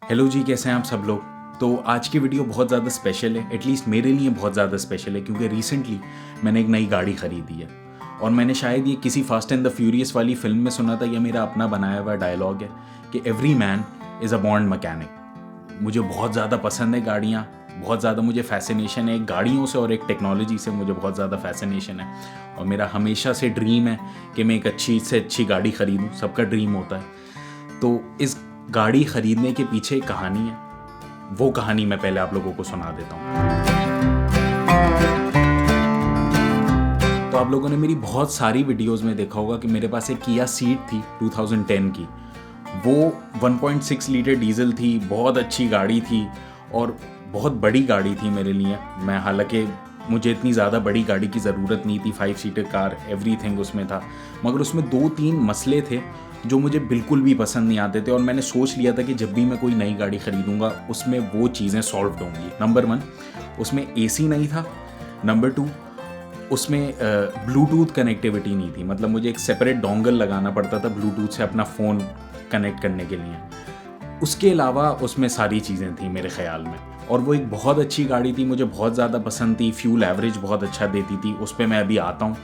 Hello जी, कैसे हैं आप सब लोग। तो आज की वीडियो बहुत ज़्यादा स्पेशल है, एटलीस्ट मेरे लिए बहुत ज़्यादा स्पेशल है क्योंकि रिसेंटली मैंने एक नई गाड़ी ख़रीदी है। और मैंने शायद ये किसी फास्ट एंड द फ्यूरियस वाली फिल्म में सुना था, या मेरा अपना बनाया हुआ डायलॉग है कि every man is a born mechanic. मुझे बहुत ज़्यादा पसंद है गाड़ियाँ, बहुत ज़्यादा मुझे फैसिनेशन है गाड़ियों से, और एक टेक्नोलॉजी से मुझे बहुत ज़्यादा फैसिनेशन है। और मेरा हमेशा से ड्रीम है कि मैं एक अच्छी से अच्छी गाड़ी ख़रीदूँ, सबका ड्रीम होता है। तो इस गाड़ी ख़रीदने के पीछे एक कहानी है, वो कहानी मैं पहले आप लोगों को सुना देता हूँ। तो आप लोगों ने मेरी बहुत सारी वीडियोस में देखा होगा कि मेरे पास एक किया सीट थी 2010 की। वो 1.6 लीटर डीजल थी, बहुत अच्छी गाड़ी थी और बहुत बड़ी गाड़ी थी मेरे लिए। मैं हालांकि मुझे इतनी ज़्यादा बड़ी गाड़ी की ज़रूरत नहीं थी, 5 सीटर कार एवरीथिंग उसमें था, मगर उसमें 2-3 मसले थे जो मुझे बिल्कुल भी पसंद नहीं आते थे। और मैंने सोच लिया था कि जब भी मैं कोई नई गाड़ी ख़रीदूँगा उसमें वो चीज़ें सॉल्व होंगी। नंबर 1, उसमें AC नहीं था। नंबर 2, उसमें ब्लूटूथ कनेक्टिविटी नहीं थी, मतलब मुझे एक सेपरेट डोंगल लगाना पड़ता था ब्लूटूथ से अपना फ़ोन कनेक्ट करने के लिए। उसके अलावा उसमें सारी चीज़ें थी मेरे ख़्याल में, और वो एक बहुत अच्छी गाड़ी थी, मुझे बहुत ज़्यादा पसंद थी। फ्यूल एवरेज बहुत अच्छा देती थी, उस पर मैं अभी आता हूँ।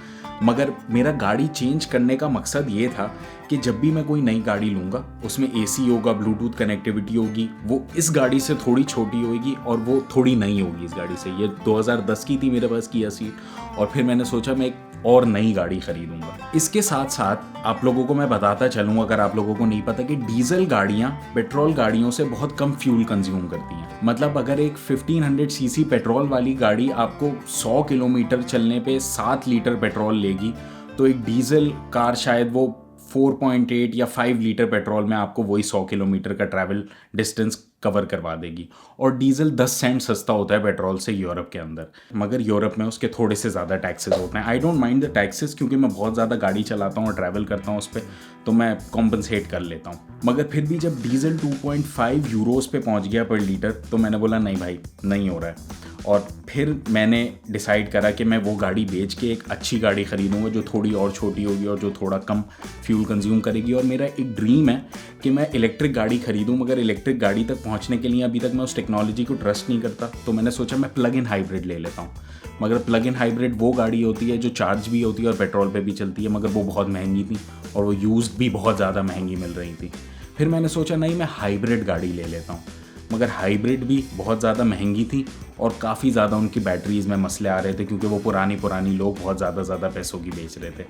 मगर मेरा गाड़ी चेंज करने का मकसद ये था कि जब भी मैं कोई नई गाड़ी लूँगा उसमें AC होगा, ब्लूटूथ कनेक्टिविटी होगी, वो इस गाड़ी से थोड़ी छोटी होगी और वो थोड़ी नई होगी इस गाड़ी से। ये 2010 की थी मेरे पास किया सीट, और फिर मैंने सोचा मैं एक और नई गाड़ी खरीदूंगा। इसके साथ साथ आप लोगों को मैं बताता चलूँ, अगर आप लोगों को नहीं पता, कि डीजल गाड़ियाँ पेट्रोल गाड़ियों से बहुत कम फ्यूल कंज्यूम करती हैं। मतलब अगर एक 1500 सीसी पेट्रोल वाली गाड़ी आपको 100 किलोमीटर चलने पे 7 लीटर पेट्रोल लेगी, तो एक डीजल कार शायद वो 4.8 या 5 लीटर पेट्रोल में आपको वही 100 किलोमीटर का ट्रैवल डिस्टेंस कवर करवा देगी। और डीजल 10 सेंट सस्ता होता है पेट्रोल से यूरोप के अंदर, मगर यूरोप में उसके थोड़े से ज़्यादा टैक्सेस होते हैं। I don't mind the taxes, क्योंकि मैं बहुत ज़्यादा गाड़ी चलाता हूँ और ट्रैवल करता हूँ उस पर, तो मैं कॉम्पनसेट कर लेता हूँ। मगर फिर भी जब डीजल 2.5 यूरोस पे पहुँच गया पर लीटर, तो मैंने बोला नहीं भाई, नहीं हो रहा है। और फिर मैंने डिसाइड करा कि मैं वो गाड़ी बेच के एक अच्छी गाड़ी ख़रीदूँगा जो थोड़ी और छोटी होगी और जो थोड़ा कम फ्यूल कंज्यूम करेगी। और मेरा एक ड्रीम है कि मैं इलेक्ट्रिक गाड़ी ख़रीदूँ, मगर इलेक्ट्रिक गाड़ी तक पहुँचने के लिए अभी तक मैं उस टेक्नोलॉजी को ट्रस्ट नहीं करता। तो मैंने सोचा मैं प्लग इन हाइब्रिड ले लेता हूँ। मगर प्लग इन हाइब्रिड वो गाड़ी होती है जो चार्ज भी होती है और पेट्रोल पे भी चलती है, मगर वो बहुत महंगी थी और वो यूज्ड भी बहुत ज़्यादा महंगी मिल रही थी। फिर मैंने सोचा नहीं, मैं हाइब्रिड गाड़ी ले लेता हूँ, मगर हाइब्रिड भी बहुत ज़्यादा महंगी थी और काफ़ी ज़्यादा उनकी बैटरीज़ में मसले आ रहे थे, क्योंकि वो पुरानी लोग बहुत ज़्यादा पैसों की बेच रहे थे।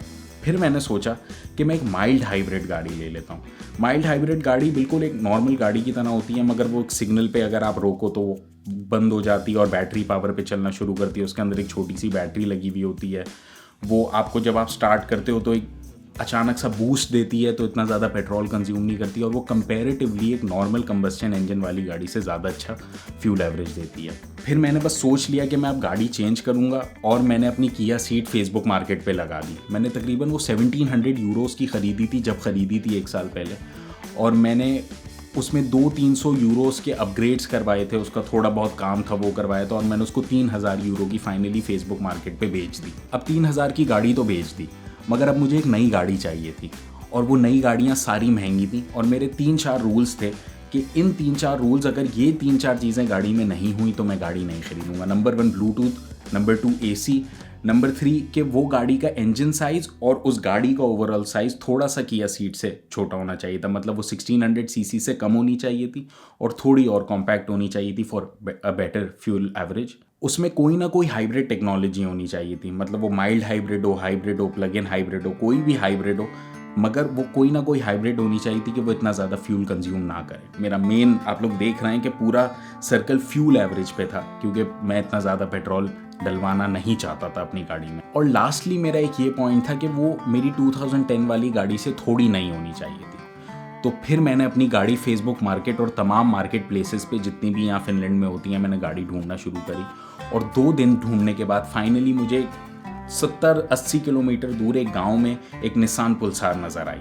फिर मैंने सोचा कि मैं एक माइल्ड हाइब्रिड गाड़ी ले लेता हूँ। माइल्ड हाइब्रिड गाड़ी बिल्कुल एक नॉर्मल गाड़ी की तरह होती है, मगर वो एक सिग्नल पे अगर आप रोको तो वो बंद हो जाती है और बैटरी पावर पे चलना शुरू करती है। उसके अंदर एक छोटी सी बैटरी लगी हुई होती है, वो आपको जब आप स्टार्ट करते हो तो एक अचानक सा बूस्ट देती है, तो इतना ज़्यादा पेट्रोल कंज्यूम नहीं करती, और वो कंपैरेटिवली एक नॉर्मल कंबस्शन इंजन वाली गाड़ी से ज़्यादा अच्छा फ्यूल एवरेज देती है। फिर मैंने बस सोच लिया कि मैं अब गाड़ी चेंज करूँगा, और मैंने अपनी किया सीट फेसबुक मार्केट पे लगा दी। मैंने तकरीबन वो 1700 यूरोस की ख़रीदी थी जब ख़रीदी थी 1 साल पहले, और मैंने उसमें 200-300 यूरोस के अपग्रेड्स करवाए थे, उसका थोड़ा बहुत काम था वो करवाया था, और मैंने उसको 3000 यूरो की फाइनली फेसबुक मार्केट पे बेच दी। अब 3000 की गाड़ी तो बेच दी, मगर अब मुझे एक नई गाड़ी चाहिए थी, और वो नई गाड़ियाँ सारी महंगी थी। और मेरे 3-4 रूल्स थे कि इन 3-4 रूल्स, अगर ये 3-4 चीज़ें गाड़ी में नहीं हुई तो मैं गाड़ी नहीं खरीदूंगा। Number 1 Bluetooth, number 2 AC, number 3 कि वो गाड़ी का इंजन साइज़ और उस गाड़ी का ओवरऑल साइज़ थोड़ा सा किया सीट से छोटा होना चाहिए था। मतलब वो 1600 सीसी से कम होनी चाहिए थी और थोड़ी और कॉम्पैक्ट होनी चाहिए थी for a better fuel average. उसमें कोई ना कोई हाइब्रिड टेक्नोलॉजी होनी चाहिए थी, मतलब वो माइल्ड हाइब्रिड हो, प्लग इन हाइब्रिड हो, कोई भी हाइब्रिड हो, मगर वो कोई ना कोई हाइब्रिड होनी चाहिए थी कि वो इतना ज़्यादा फ्यूल कंज्यूम ना करे। मेरा मेन, आप लोग देख रहे हैं कि पूरा सर्कल फ्यूल एवरेज पे था, क्योंकि मैं इतना ज़्यादा पेट्रोल डलवाना नहीं चाहता था अपनी गाड़ी में। और लास्टली मेरा एक ये पॉइंट था कि वो मेरी 2010 वाली गाड़ी से थोड़ी नई होनी चाहिए थी। तो फिर मैंने अपनी गाड़ी फेसबुक मार्केट और तमाम मार्केट प्लेसेस पे जितनी भी यहाँ फिनलैंड में होती हैं, मैंने गाड़ी ढूंढना शुरू करी, और 2 दिन ढूंढने के बाद फाइनली मुझे 70-80 किलोमीटर दूर एक गांव में एक निसान पुल्सार नज़र आई।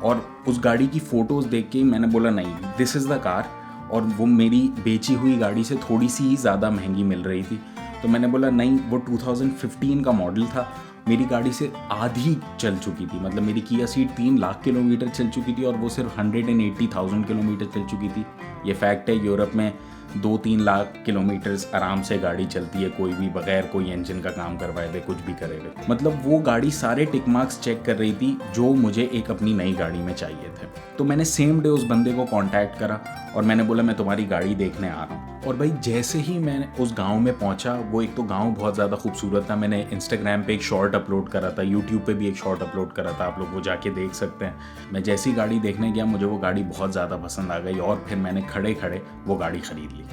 और उस गाड़ी की फ़ोटोज़ देख के मैंने बोला नहीं, दिस इज़ द कार। और वो मेरी बेची हुई गाड़ी से थोड़ी सी ही ज़्यादा महंगी मिल रही थी, तो मैंने बोला नहीं, वो 2015 का मॉडल था, मेरी गाड़ी से आधी चल चुकी थी। मतलब मेरी किया सीट 3 लाख किलोमीटर चल चुकी थी और वो सिर्फ 180,000 किलोमीटर चल चुकी थी। ये फैक्ट है, यूरोप में 2-3 लाख किलोमीटर्स आराम से गाड़ी चलती है, कोई भी बगैर कोई इंजन का काम करवाए हुए, कुछ भी करे हुए। मतलब वो गाड़ी सारे टिक मार्क्स चेक कर रही थी जो मुझे एक अपनी नई गाड़ी में चाहिए थे। तो मैंने सेम डे उस बंदे को कांटेक्ट करा और मैंने बोला मैं तुम्हारी गाड़ी देखने आ रहा हूँ। और भाई जैसे ही मैं उस गांव में पहुंचा, वो एक तो गांव बहुत ज़्यादा खूबसूरत था। मैंने इंस्टाग्राम पे एक शॉर्ट अपलोड करा था, यूट्यूब पे भी एक शॉर्ट अपलोड करा था, आप लोग वो जाके देख सकते हैं। मैं जैसी गाड़ी देखने गया, मुझे वो गाड़ी बहुत ज़्यादा पसंद आ गई और फिर मैंने खड़े खड़े वो गाड़ी ख़रीद ली।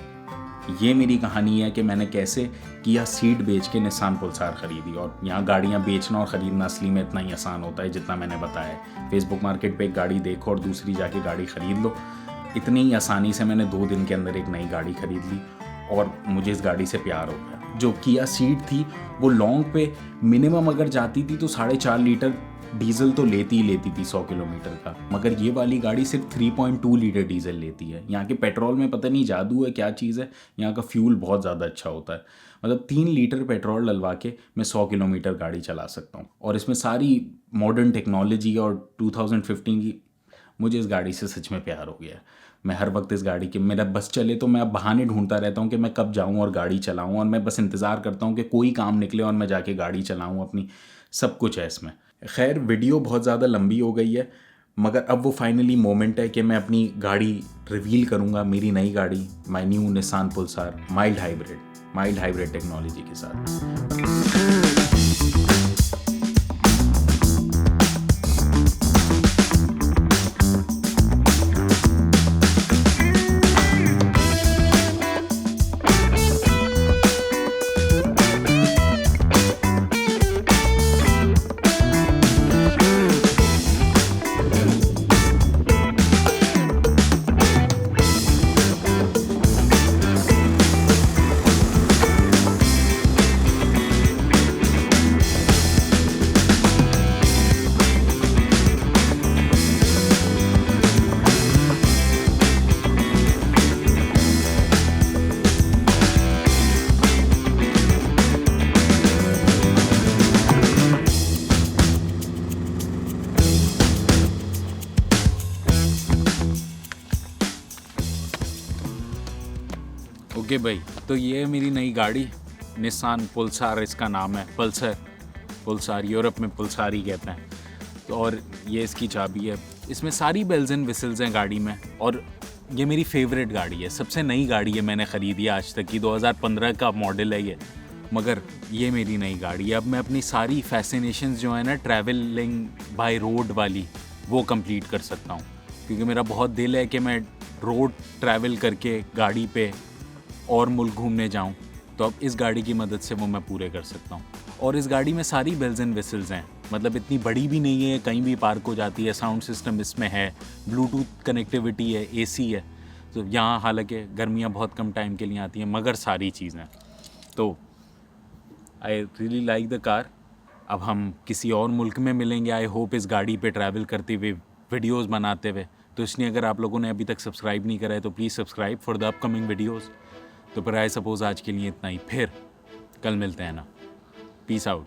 ये मेरी कहानी है कि मैंने कैसे किया सीट बेच के निसान पल्सार ख़रीदी। और यहाँ गाड़ियाँ बेचना और ख़रीदना असली में इतना ही आसान होता है जितना मैंने बताया है। फेसबुक मार्केट पे एक गाड़ी देखो और दूसरी जाके गाड़ी ख़रीद लो। इतनी ही आसानी से मैंने 2 दिन के अंदर एक नई गाड़ी ख़रीद ली और मुझे इस गाड़ी से प्यार हो गया। जो किया सीट थी वो लॉन्ग पे मिनिमम अगर जाती थी तो 4.5 लीटर डीजल तो लेती ही लेती थी 100 किलोमीटर का, मगर ये वाली गाड़ी सिर्फ 3.2 लीटर डीजल लेती है। यहाँ के पेट्रोल में पता नहीं जादू है क्या चीज़ है, यहाँ का फ्यूल बहुत ज़्यादा अच्छा होता है। मतलब 3 लीटर पेट्रोल डलवा के मैं 100 किलोमीटर गाड़ी चला सकता हूँ। और इसमें सारी मॉडर्न टेक्नोलॉजी और 2015 की, मुझे इस गाड़ी से सच में प्यार हो गया। मैं हर वक्त इस गाड़ी के, मेरा बस चले तो मैं अब बहाने ढूंढता रहता हूँ कि मैं कब जाऊँ और गाड़ी चलाऊँ, और मैं बस इंतज़ार करता हूँ कि कोई काम निकले और मैं जाके गाड़ी चलाऊँ अपनी। सब कुछ है इसमें। खैर वीडियो बहुत ज़्यादा लंबी हो गई है, मगर अब वो फाइनली मोमेंट है कि मैं अपनी गाड़ी रिवील करूँगा, मेरी नई गाड़ी, my new Nissan Pulsar mild hybrid technology के साथ। ओके भाई, तो ये है मेरी नई गाड़ी निसान पल्सार, इसका नाम है पल्सार, यूरोप में पल्सार ही कहते हैं। तो और ये इसकी चाबी है, इसमें सारी बेल्स एंड विसल्स हैं गाड़ी में। और ये मेरी फेवरेट गाड़ी है, सबसे नई गाड़ी है मैंने ख़रीदी आज तक की, 2015 का मॉडल है ये, मगर ये मेरी नई गाड़ी है। अब मैं अपनी सारी फैसिनेशंस जो है ना ट्रैवलिंग बाय रोड वाली, वो कंप्लीट कर सकता हूँ, क्योंकि मेरा बहुत दिल है कि मैं रोड ट्रैवल करके गाड़ी पे और मुल्क घूमने जाऊं। तो अब इस गाड़ी की मदद से वो मैं पूरे कर सकता हूं। और इस गाड़ी में सारी बेल्स एंड विसल्स हैं, मतलब इतनी बड़ी भी नहीं है, कहीं भी पार्क हो जाती है। साउंड सिस्टम इसमें है, ब्लूटूथ कनेक्टिविटी है, एसी है। तो यहाँ हालांकि गर्मियाँ बहुत कम टाइम के लिए आती हैं, मगर सारी चीज़ें। तो I really like the car. अब हम किसी और मुल्क में मिलेंगे, आई होप, इस गाड़ी पे ट्रैवल करते हुए, वीडियोस बनाते हुए। तो इसलिए अगर आप लोगों ने अभी तक सब्सक्राइब नहीं करा है तो please subscribe for the upcoming videos. तो पर आई सपोज़ आज के लिए इतना ही, फिर कल मिलते हैं ना। Peace out.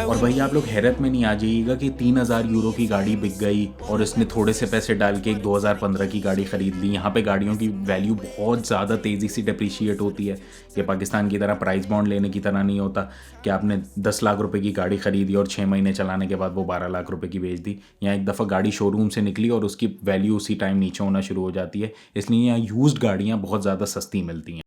और भाई आप लोग हैरत में नहीं आ जाइएगा कि 3000 यूरो की गाड़ी बिक गई और इसने थोड़े से पैसे डाल के एक 2015 की गाड़ी ख़रीद ली। यहाँ पे गाड़ियों की वैल्यू बहुत ज़्यादा तेज़ी से डिप्रिशिएट होती है। ये पाकिस्तान की तरह प्राइस बॉन्ड लेने की तरह नहीं होता कि आपने 10 लाख रुपए की गाड़ी ख़रीदी और 6 महीने चलाने के बाद वो 12 लाख रुपए की बेच दी। यहाँ एक दफ़ा गाड़ी शोरूम से निकली और उसकी वैल्यू उसी टाइम नीचे होना शुरू हो जाती है। इसलिए यहाँ यूज्ड गाड़ियाँ बहुत ज़्यादा सस्ती मिलती हैं।